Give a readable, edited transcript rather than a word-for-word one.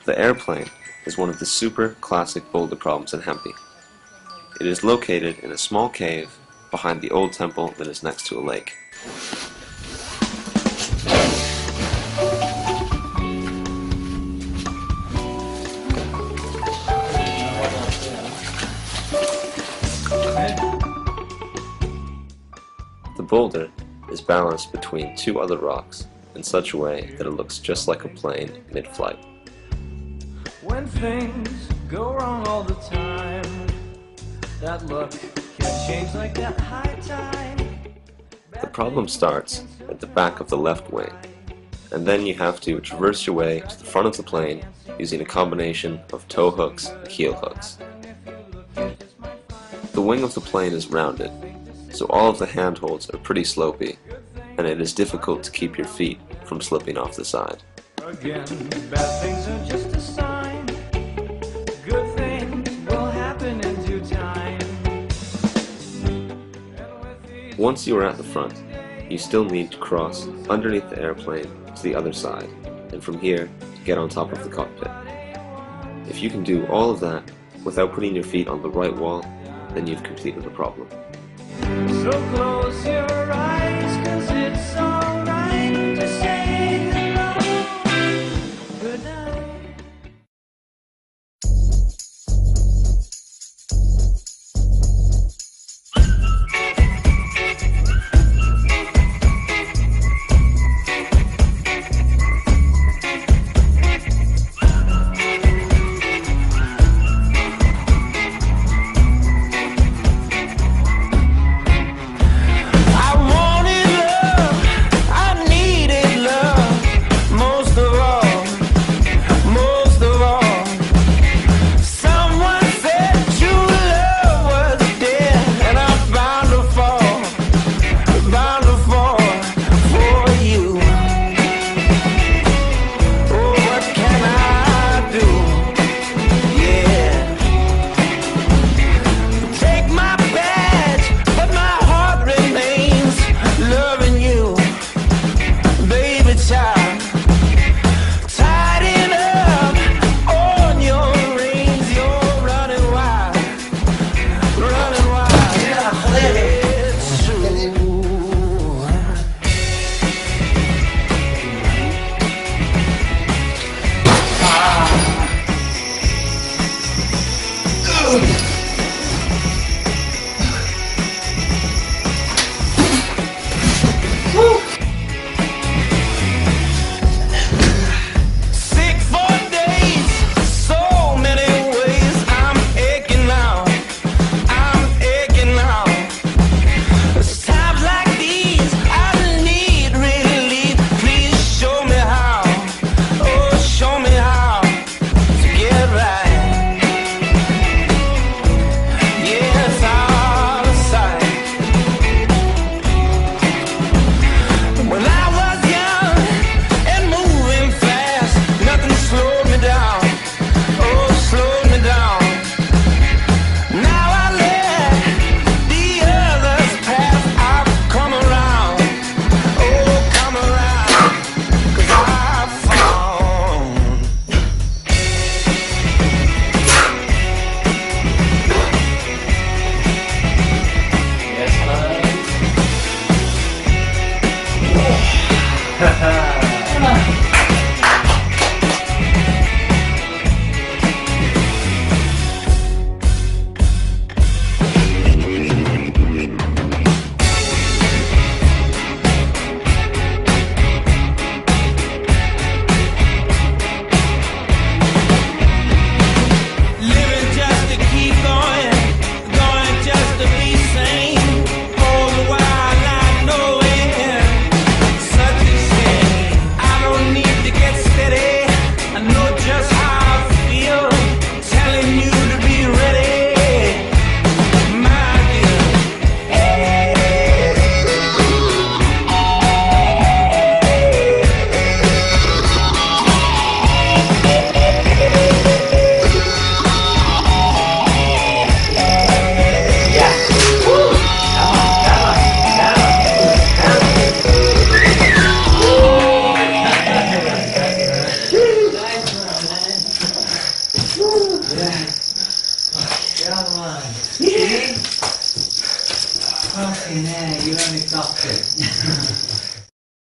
The airplane is one of the super classic boulder problems in Hampi. It is located in a small cave behind the old temple that is next to a lake. The boulder is balanced between two other rocks in such a way that it looks just like a plane mid-flight. When things go wrong all the time, that look can change like that high tide. The problem starts at the back of the left wing, and then you have to traverse your way to the front of the plane using a combination of toe hooks and heel hooks. The wing of the plane is rounded, so all of the handholds are pretty slopey, and it is difficult to keep your feet from slipping off the side. Again, bad things are just a sign. Good things will happen in due time. Once you are at the front, you still need to cross underneath the airplane to the other side, and from here to get on top of the cockpit. If you can do all of that without putting your feet on the right wall, then you've completed the problem. So close your eyes, 'cause it's alright to say hello. Good night. Come on. See? Fucking hell, you only got it.